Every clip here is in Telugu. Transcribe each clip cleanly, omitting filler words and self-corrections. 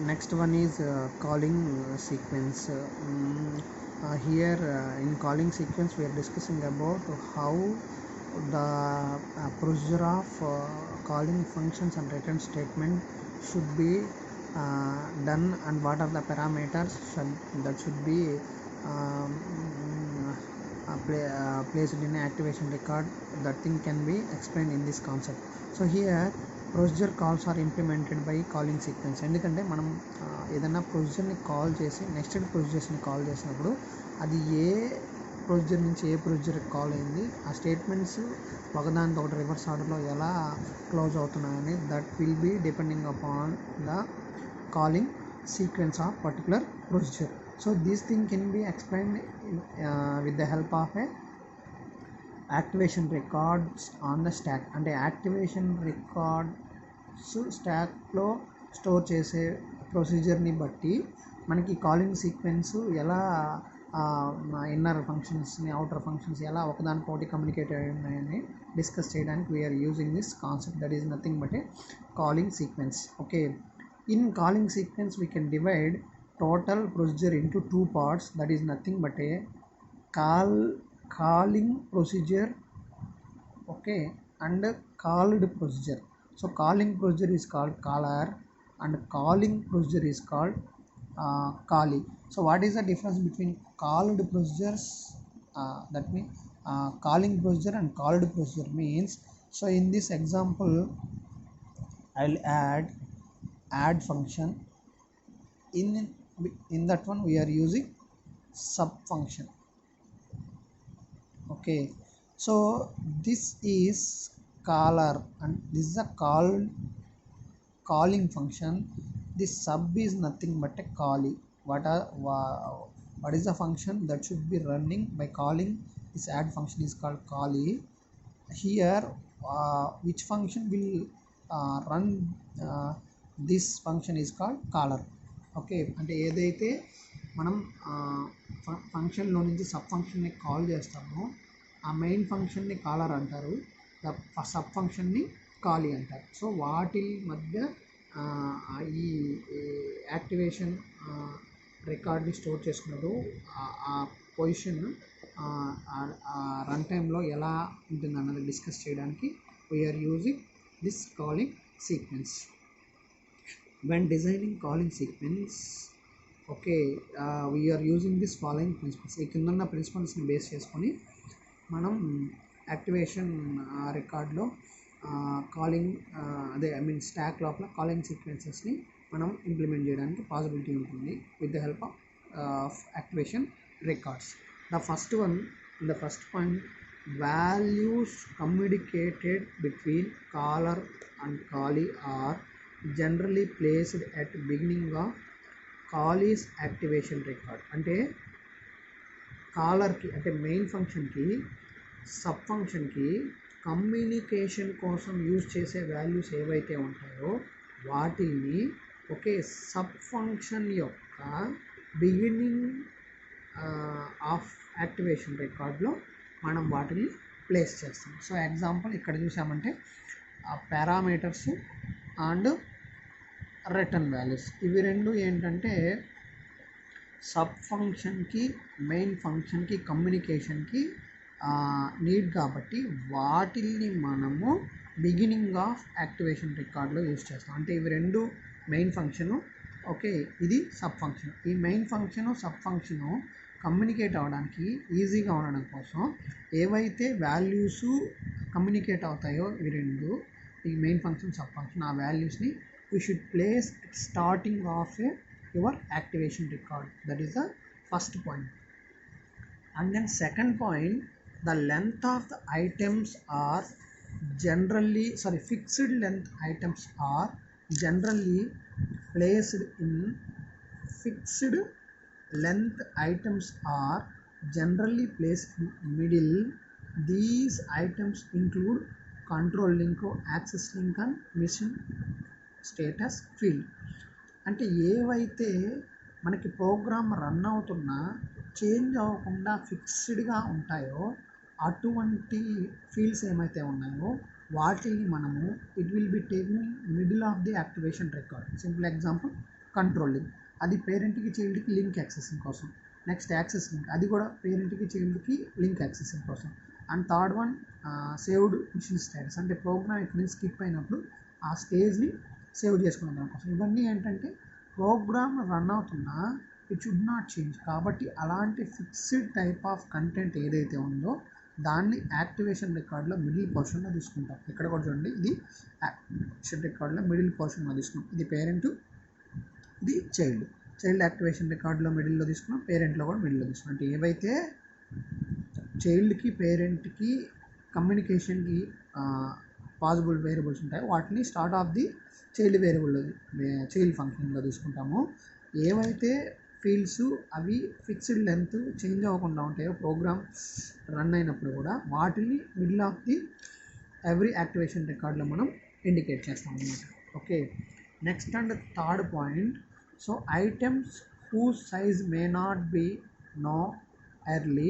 Next one is calling sequence. Here in calling sequence we are discussing about how the procedure of calling functions and return statement should be done, and what are the parameters that should be placed in an activation record. That thing can be explained in this concept. So here procedure calls are implemented by calling sequence. ఎందుకంటే మనం ఏదైనా ప్రొసీజర్ని కాల్ చేసి నెక్స్ట్ ప్రొసీజర్స్ని కాల్ చేసినప్పుడు అది ఏ ప్రొసీజర్ నుంచి ఏ ప్రొసీజర్కి కాల్ అయింది, ఆ స్టేట్మెంట్స్ ఒకదానితో ఒకటి రివర్స్ ఆర్డర్లో ఎలా క్లోజ్ అవుతున్నాయని that will be depending upon the calling sequence of particular procedure. So this thing can be explained with the help of a activation records on the stack. అంటే యాక్టివేషన్ రికార్డ్స్ స్టాక్లో స్టోర్ చేసే ప్రొసీజర్ని బట్టి మనకి కాలింగ్ సీక్వెన్స్ ఎలా ఇన్నర్ ఫంక్షన్స్ని అవుటర్ ఫంక్షన్స్ ఎలా ఒకదానికొకటి కమ్యూనికేట్ అయి ఉన్నాయని డిస్కస్ చేయడానికి we are using this concept. That is nothing but a calling sequence. Okay, in calling sequence we can divide total procedure into two parts. That is nothing but A calling procedure, okay, and called procedure. So calling procedure is called caller and calling procedure is called callee. So what is the difference between called procedures, that means calling procedure and called procedure means, so in this example I'll add function. In that one we are using sub function. Okay, so this is caller and this is a calling function. This sub is nothing but a callee. What is the function that should be running by calling this add function is called callee. Here which function will run this function is called caller. Okay, అంటే ఏదైతే మనం ఫంక్షన్లో నుంచి సబ్ ఫంక్షన్ని కాల్ చేస్తామో ఆ మెయిన్ ఫంక్షన్ని కాలర్ అంటారు, సబ్ ఫంక్షన్ని కాలీ అంటారు. సో వాటి మధ్య ఈ యాక్టివేషన్ రికార్డ్ని స్టోర్ చేసుకున్నప్పుడు ఆ పొజిషన్ రన్ టైంలో ఎలా ఉంటుంది అన్నది డిస్కస్ చేయడానికి we are using this calling sequence. When designing calling sequence, okay, we are using this following principles. ఈ కింద ఉన్న ప్రిన్సిపల్స్ని బేస్ చేసుకొని మనం యాక్టివేషన్ రికార్డ్లో కాలింగ్ స్టాక్ లోపల కాలింగ్ సీక్వెన్సెస్ని మనం ఇంప్లిమెంట్ చేయడానికి పాసిబిలిటీ ఉంటుంది with the help of activation records. The first one, the first point, values communicated between caller and callee are generally placed at beginning of callee's activation record. అంటే కాలర్కి అంటే మెయిన్ ఫంక్షన్కి సబ్ ఫంక్షన్కి కమ్యూనికేషన్ కోసం యూజ్ చేసే వాల్యూస్ ఏవైతే ఉంటాయో వాటిని ఒకే సబ్ ఫంక్షన్ యొక్క బిగినింగ్ ఆఫ్ యాక్టివేషన్ రికార్డ్లో మనం వాటిని ప్లేస్ చేస్తాం. సో ఎగ్జాంపుల్ ఇక్కడ చూసామంటే పారామీటర్స్ అండ్ రిటర్న్ వాల్యూస్, ఇవి రెండు ఏంటంటే సబ్ ఫంక్షన్కి మెయిన్ ఫంక్షన్కి కమ్యూనికేషన్కి నీడ్ కాబట్టి వాటిల్ని మనము బిగినింగ్ ఆఫ్ యాక్టివేషన్ రికార్డ్లో యూజ్ చేస్తాం. అంటే ఇవి రెండు మెయిన్ ఫంక్షను, ఓకే, ఇది సబ్ ఫంక్షన్. ఈ main function sub function communicate అవ్వడానికి ఈజీగా ఉండడం కోసం ఏవైతే వాల్యూస్ కమ్యూనికేట్ అవుతాయో ఇవి రెండు, ఈ మెయిన్ ఫంక్షన్ సబ్ ఫంక్షన్, ఆ వాల్యూస్ని we should place at starting of your activation record. That is the first point. And then second point, the length of the items are fixed length items are generally placed in fixed length items are generally placed in middle. These items include control link, access link and machine status field. అంటే ఏవైతే మనకి ప్రోగ్రామ్ రన్ అవుతున్నా చేంజ్ అవ్వకుండా ఫిక్స్డ్గా ఉంటాయో అటువంటి ఫీల్డ్స్ ఏమైతే ఉన్నాయో వాటిని మనము it will be taking middle of the activation record. Simple example control link, అది పేరెంట్కి చైల్డ్కి లింక్ యాక్సెసింగ్ కోసం. నెక్స్ట్ యాక్సెస్ లింక్, అది కూడా పేరెంట్కి చైల్డ్కి లింక్ యాక్సెసింగ్ కోసం. And third one saved machine status, అంటే ప్రోగ్రామ్ ఇక్కడ నుంచి స్కిప్ అయినప్పుడు ఆ స్టేజ్ని సేవ్ చేసుకునే దానికోసం. ఇవన్నీ ఏంటంటే ప్రోగ్రామ్ రన్ అవుతున్నా ఇట్ షుడ్ నాట్ చేంజ్, కాబట్టి అలాంటి ఫిక్స్డ్ టైప్ ఆఫ్ కంటెంట్ ఏదైతే ఉందో దాన్ని యాక్టివేషన్ రికార్డ్లో మిడిల్ పోర్షన్లో తీసుకుంటాం. ఇక్కడ కూడా చూడండి, ఇది యాక్టివేషన్ రికార్డ్లో మిడిల్ పోర్షన్లో తీసుకుంటాం. ఇది పేరెంట్, ఇది చైల్డ్ యాక్టివేషన్ రికార్డులో మిడిల్లో తీసుకున్నాం, పేరెంట్లో కూడా మిడిల్లో తీసుకున్నాం. అంటే ఏవైతే చైల్డ్కి పేరెంట్కి కమ్యూనికేషన్కి పాసిబుల్ వేరియబుల్స్ ఉంటాయో వాటిని స్టార్ట్ ఆఫ్ ది చైల్డ్ ఫంక్షన్లో తీసుకుంటాము. ఏవైతే ఫీల్డ్స్ అవి ఫిక్స్డ్ లెంత్ చేంజ్ అవ్వకుండా ఉంటాయో ప్రోగ్రామ్ రన్ అయినప్పుడు కూడా వాటిని middle of the every activation రికార్డ్లో మనం ఇండికేట్ చేస్తాం అన్నమాట. Okay, next and third point, so items whose size may not be known early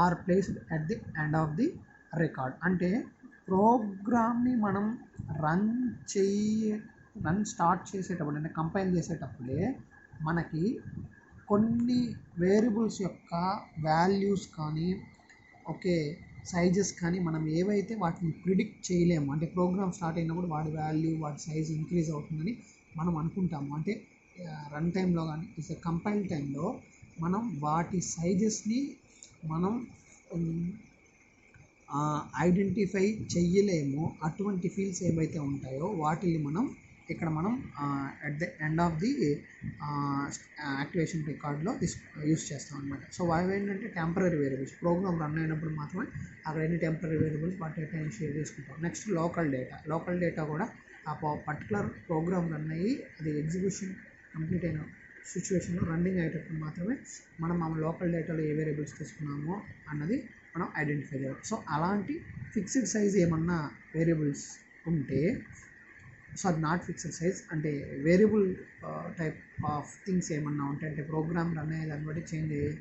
or placed at the end of the record. అంటే ప్రోగ్రామ్ని మనం రన్ స్టార్ట్ చేసేటప్పుడు, అంటే కంపైల్ చేసేటప్పుడే మనకి కొన్ని వేరియబుల్స్ యొక్క వాల్యూస్ కానీ ఓకే సైజెస్ కానీ మనం ఏవైతే వాటిని ప్రిడిక్ట్ చేయలేము, అంటే ప్రోగ్రామ్ స్టార్ట్ అయినప్పుడు వాటి వాల్యూ వాటి సైజ్ ఇంక్రీజ్ అవుతుందని మనం అనుకుంటాము. అంటే రన్ టైంలో కానీ కంపైల్ టైంలో మనం వాటి సైజెస్ని మనం ఐడెంటిఫై చెయ్యలేము. అటువంటి ఫీల్డ్స్ ఏవైతే ఉంటాయో వాటిని మనం ఇక్కడ మనం at the end of the activation రికార్డ్లో యూస్ చేస్తాం అనమాట. సో అవి ఏంటంటే టెంపరీ వేరియబుల్స్, ప్రోగ్రామ్ రన్ అయినప్పుడు మాత్రమే అక్కడ ఎన్ని టెంపరీ వేరియబుల్స్ వాటి డేటాని షేర్ చేసుకుంటాం. నెక్స్ట్ లోకల్ డేటా కూడా ఆ పర్టికులర్ ప్రోగ్రామ్ రన్ అయ్యి అది ఎగ్జిక్యూషన్ కంప్లీట్ అయిన సిచ్యువేషన్లో రన్నింగ్ అయ్యేటప్పుడు మాత్రమే మనం ఆ లోకల్ డేటాలో ఏ వేరియబుల్స్ తీసుకున్నామో అన్నది మనం ఐడెంటిఫై చేయాలి. సో అలాంటి ఫిక్స్డ్ సైజ్ ఏమన్నా వేరియబుల్స్ ఉంటే, సో అది నాట్ ఫిక్స్డ్ సైజ్ అంటే వేరియబుల్ టైప్ ఆఫ్ థింగ్స్ ఏమన్నా ఉంటాయి, అంటే ప్రోగ్రామ్ రన్ అయ్యే దాన్ని బట్టి చేంజ్ అయ్యే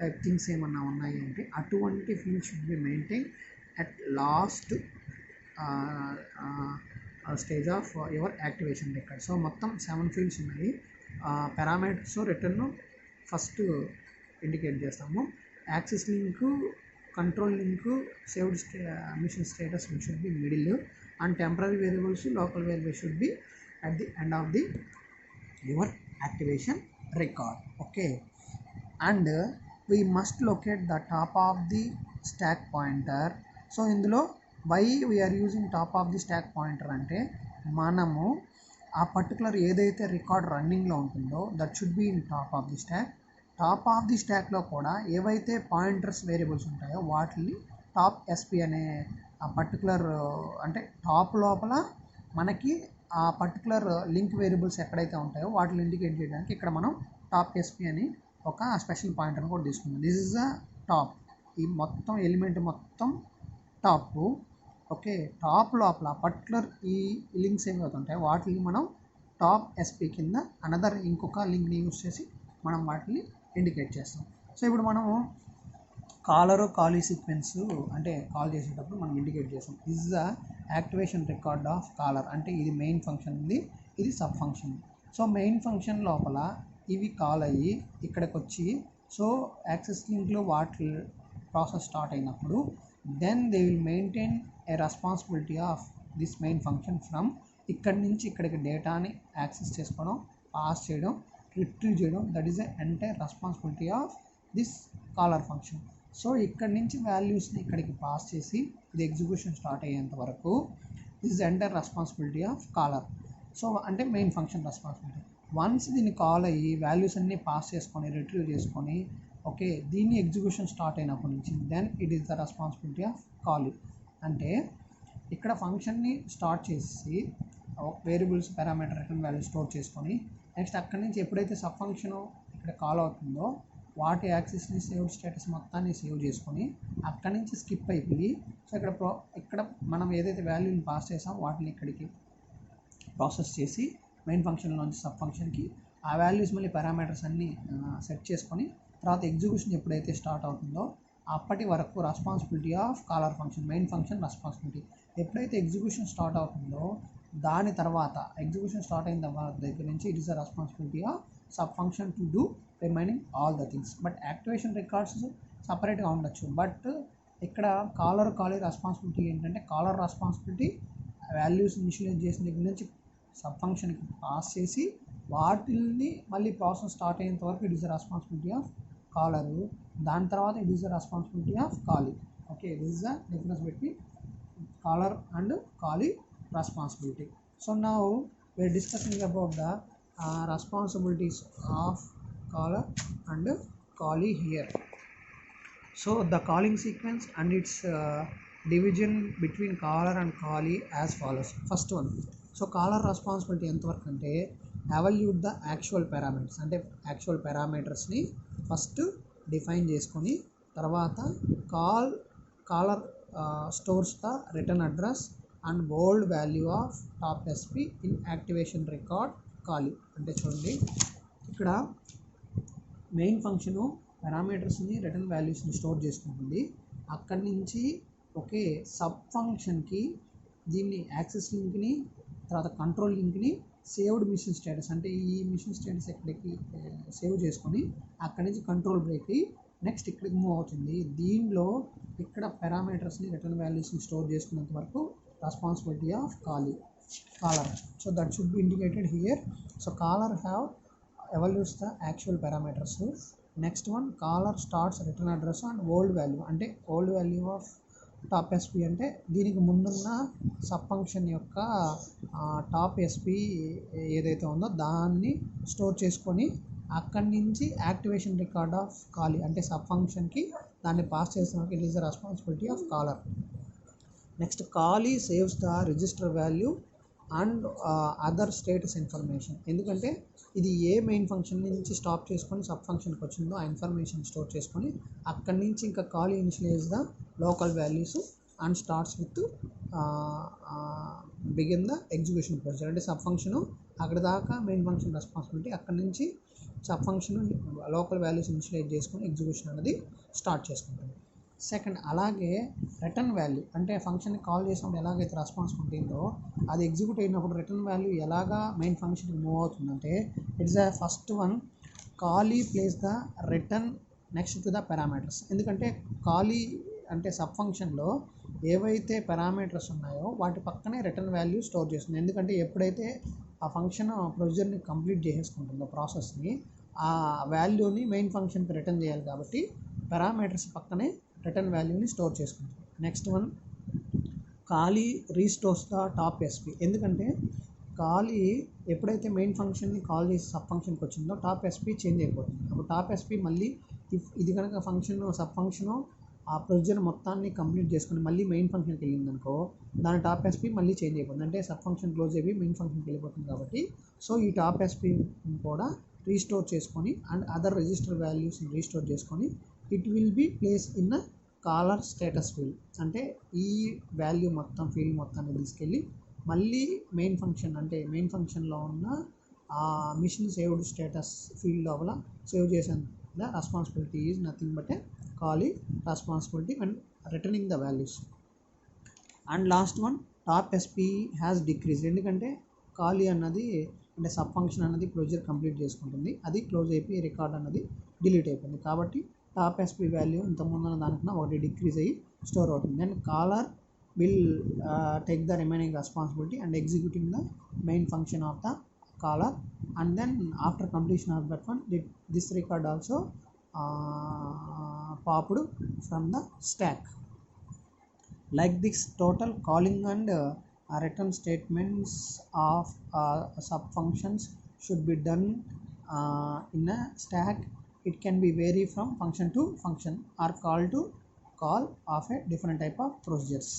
టైప్ థింగ్స్ ఏమన్నా ఉన్నాయి అంటే అటువంటి field should be maintain at last stage of your activation record. So మొత్తం 7 ఫీల్డ్స్ ఉన్నాయి. పారామీటర్స్ రిటర్న్ ఫస్ట్ ఇండికేట్ చేస్తాము, access link, control link, saved machine status should be middle, and temporary variables local variables should be at the end of the your activation record. Okay, and we must locate the top of the stack pointer. So ఇందులో why we are using top of the stack pointer అంటే మనము ఆ పర్టికులర్ ఏదైతే రికార్డ్ రన్నింగ్లో ఉంటుందో that should be in top of the stock. Top of the స్టాక్లో కూడా ఏవైతే పాయింటర్స్ వేరియబుల్స్ ఉంటాయో వాటిని టాప్ ఎస్పీ అనే ఆ పర్టికులర్ అంటే టాప్ లోపల మనకి ఆ పర్టికులర్ లింక్ వేరియబుల్స్ ఎక్కడైతే ఉంటాయో వాటిని ఇండికేట్ చేయడానికి ఇక్కడ మనం టాప్ ఎస్పీ అని ఒక స్పెషల్ పాయింటర్ని కూడా తీసుకున్నాం. దిస్ ఇస్ ద టాప్, ఈ మొత్తం ఎలిమెంట్ మొత్తం టాప్. ఓకే, టాప్ లోపల పర్టికులర్ ఈ లింక్స్ ఏమైతే ఉంటాయో వాటిని మనం టాప్ ఎస్పీ కింద అనదర్ ఇంకొక లింక్ని యూస్ చేసి మనం వాటిని ఇండికేట్ చేస్తాం. సో ఇప్పుడు మనము కాలీ సీక్వెన్స్ అంటే కాల్ చేసేటప్పుడు మనం ఇండికేట్ చేస్తాం. This is the activation record of caller, అంటే ఇది మెయిన్ ఫంక్షన్ ఉంది, ఇది sub function. So main function లోపల ఇవి కాల్ అయ్యి ఇక్కడికి వచ్చి సో యాక్సెస్ లింక్లో వాటి ప్రాసెస్ స్టార్ట్ అయినప్పుడు then they will maintain a responsibility of this main function from ఇక్కడి నుంచి ఇక్కడికి డేటాని యాక్సెస్ చేసుకోవడం, పాస్ చేయడం, రిట్రీవ్ చేయడం, that is the entire responsibility of this caller function. So ఇక్కడి నుంచి వాల్యూస్ని ఇక్కడికి పాస్ చేసి ఇది ఎగ్జిక్యూషన్ స్టార్ట్ అయ్యేంత వరకు this entire responsibility of caller. So అంటే మెయిన్ ఫంక్షన్ రెస్పాన్సిబిలిటీ. వన్స్ దీన్ని కాల్ అయ్యి వాల్యూస్ అన్నీ పాస్ చేసుకొని రిట్రీవ్ చేసుకొని ఓకే దీన్ని ఎగ్జిక్యూషన్ స్టార్ట్ అయినప్పటి నుంచి then it is the responsibility of call. అంటే ఇక్కడ ఫంక్షన్ని స్టార్ట్ చేసి variables parameter return value store చేసుకొని నెక్స్ట్ అక్కడి నుంచి ఎప్పుడైతే సబ్ ఫంక్షన్ ఇక్కడ కాల్ అవుతుందో వాటి యాక్సెస్ని సేవ్ స్టేటస్ మొత్తాన్ని సేవ్ చేసుకొని అక్కడి నుంచి స్కిప్ అయిపోయి సో ఇక్కడ మనం ఏదైతే వాల్యూని పాస్ చేసామో వాటిని ఇక్కడికి ప్రాసెస్ చేసి మెయిన్ ఫంక్షన్లోంచి సబ్ ఫంక్షన్కి ఆ వాల్యూస్ మళ్ళీ పారామీటర్స్ అన్నీ సెట్ చేసుకొని తర్వాత ఎగ్జిక్యూషన్ ఎప్పుడైతే స్టార్ట్ అవుతుందో అప్పటి వరకు responsibility of caller function, main function responsibility. ఎప్పుడైతే ఎగ్జిక్యూషన్ స్టార్ట్ అవుతుందో దాని తర్వాత ఎగ్జిక్యూషన్ స్టార్ట్ అయిన దగ్గర నుంచి it is the responsibility of sub function to do remaining all the things. But activation records సపరేట్గా ఉండొచ్చు. బట్ ఇక్కడ కాలీ రెస్పాన్సిబిలిటీ ఏంటంటే కాలర్ రెస్పాన్సిబిలిటీ వాల్యూస్ ఇనిషియలైజ్ చేసిన దగ్గర నుంచి సబ్ ఫంక్షన్కి పాస్ చేసి వాటిల్ని మళ్ళీ ప్రాసెస్ స్టార్ట్ అయ్యేంత వరకు it is the responsibility of caller. దాని తర్వాత it is the responsibility of callee. Okay, this is the difference between caller and callee responsibility. So now we are discussing about the responsibilities of caller and callee here. So the calling sequence and its division between caller and callee as follows. First one, so caller responsibility ఎంత వరకు అంటే evaluate the actual parameters, అంటే యాక్చువల్ పారామీటర్స్ని ఫస్ట్ డిఫైన్ చేసుకొని తర్వాత caller stores the return address and bold value of top SP in activation record callee. అంటే చూడండి, ఇక్కడ మెయిన్ ఫంక్షను పారామీటర్స్ని రిటర్న్ వాల్యూస్ని స్టోర్ చేసుకుంటుంది. అక్కడి నుంచి ఓకే సబ్ ఫంక్షన్కి దీన్ని యాక్సెస్ లింక్ని తర్వాత కంట్రోల్ లింక్ని సేవ్డ్ మిషన్ స్టేటస్, అంటే ఈ మిషన్ స్టేటస్ ఎక్కడికి సేవ్ చేసుకొని అక్కడి నుంచి కంట్రోల్ బ్రేక్ అయ్యి నెక్స్ట్ ఇక్కడికి మూవ్ అవుతుంది. దీనిలో ఇక్కడ పారామీటర్స్ని రిటర్న్ వాల్యూస్ని స్టోర్ చేసుకున్నంత వరకు responsibility of caller. So that should be indicated here. So caller evaluates the actual parameters. Next one, caller starts return address and old value, అంటే old value of top SP అంటే దీనికి ముందున్న సబ్ ఫంక్షన్ యొక్క టాప్ ఎస్పీ ఏదైతే ఉందో దాన్ని స్టోర్ చేసుకొని అక్కడి నుంచి యాక్టివేషన్ రికార్డ్ ఆఫ్ కాలీ అంటే సబ్ ఫంక్షన్కి దాన్ని పాస్ చేస్తున్నప్పుడు it is the responsibility of caller. Next callee saves the register value and other status information, ఎందుకంటే ఇది ఏ మెయిన్ ఫంక్షన్ నుంచి స్టాప్ చేసుకొని సబ్ ఫంక్షన్కి వచ్చిందో ఆ ఇన్ఫర్మేషన్ స్టోర్ చేసుకొని అక్కడి నుంచి ఇంకా కాలీ initialise the local values and starts with begin the execution procedure. అంటే సబ్ ఫంక్షను అక్కడ దాకా మెయిన్ ఫంక్షన్ రెస్పాన్సిబిలిటీ, అక్కడి నుంచి sub function local values initialise చేసుకొని ఎగ్జిక్యూషన్ అనేది స్టార్ట్ చేసుకుంటుంది. సెకండ్, అలాగే రిటర్న్ వాల్యూ అంటే ఫంక్షన్ని కాల్ చేసినప్పుడు ఎలాగైతే రెస్పాన్సిబిలిటీ ఉందో అది ఎగ్జిక్యూట్ అయినప్పుడు రిటర్న్ వాల్యూ ఎలాగా మెయిన్ ఫంక్షన్కి మూవ్ అవుతుందంటే ఇట్స్ ద ఫస్ట్ వన్ కాలీ place the return next to the parameters. ఎందుకంటే కాలీ అంటే సబ్ ఫంక్షన్లో ఏవైతే పారామీటర్స్ ఉన్నాయో వాటి పక్కనే రిటర్న్ వాల్యూ స్టోర్ చేస్తుంది. ఎందుకంటే ఎప్పుడైతే ఆ ఫంక్షన్ ప్రొసీజర్ని కంప్లీట్ చేసేసుకుంటుందో ప్రాసెస్ని ఆ వాల్యూని మెయిన్ ఫంక్షన్కి రిటర్న్ చేయాలి కాబట్టి పారామీటర్స్ పక్కనే రిటర్న్ వాల్యూని స్టోర్ చేసుకుంటుంది. నెక్స్ట్ వన్ కాలీ రీస్టోర్స్ ద టాప్ ఎస్పీ, ఎందుకంటే కాలీ ఎప్పుడైతే మెయిన్ ఫంక్షన్ని కాల్ చేసి సబ్ ఫంక్షన్కి వచ్చిందో టాప్ ఎస్పీ చేంజ్ అయిపోతుంది. అప్పుడు టాప్ ఎస్పీ మళ్ళీ ఇది కనుక ఫంక్షన్ సబ్ ఫంక్షను ఆ ప్రొసీజర్ మొత్తాన్ని కంప్లీట్ చేసుకుని మళ్ళీ మెయిన్ ఫంక్షన్కి వెళ్ళిందనుకో దాని టాప్ ఎస్పీ మళ్ళీ చేంజ్ అయిపోతుంది, అంటే సబ్ ఫంక్షన్ క్లోజ్ అయిపోయి మెయిన్ ఫంక్షన్కి వెళ్ళిపోతుంది. కాబట్టి సో ఈ టాప్ ఎస్పీ కూడా రీస్టోర్ చేసుకొని అండ్ అదర్ రిజిస్టర్ వాల్యూస్ని రీస్టోర్ చేసుకొని it will be place in a caller status field, అంటే ఈ వాల్యూ మొత్తం ఫీల్డ్ మొత్తాన్ని తీసుకెళ్ళి మళ్ళీ మెయిన్ ఫంక్షన్ అంటే మెయిన్ ఫంక్షన్లో ఉన్న ఆ మిషన్ సేవ్డ్ స్టేటస్ ఫీల్డ్ లోపల సేవ్ చేసిన the responsibility is nothing but a callee responsibility and returning the values. And last one top SP has decrease, ఎందుకంటే కాలీ అన్నది అంటే సబ్ ఫంక్షన్ అన్నది ప్రొసీజర్ కంప్లీట్ చేసుకుంటుంది, అది క్లోజ్ అయిపోయి రికార్డ్ అన్నది డిలీట్ అయిపోయింది. కాబట్టి టాప్ ఎస్పీ వాల్యూ ఇంతకుముందు దానికన్నా ఒకటి డిక్రీజ్ అయ్యి స్టోర్ అవుతుంది. Then caller will take the remaining responsibility and executing the main function of the caller, and then after completion of that one this record also popped from the stack. Like this, total calling and return statements of sub functions should be done in a stack. It can be vary from function to function or call to call of a different type of procedures.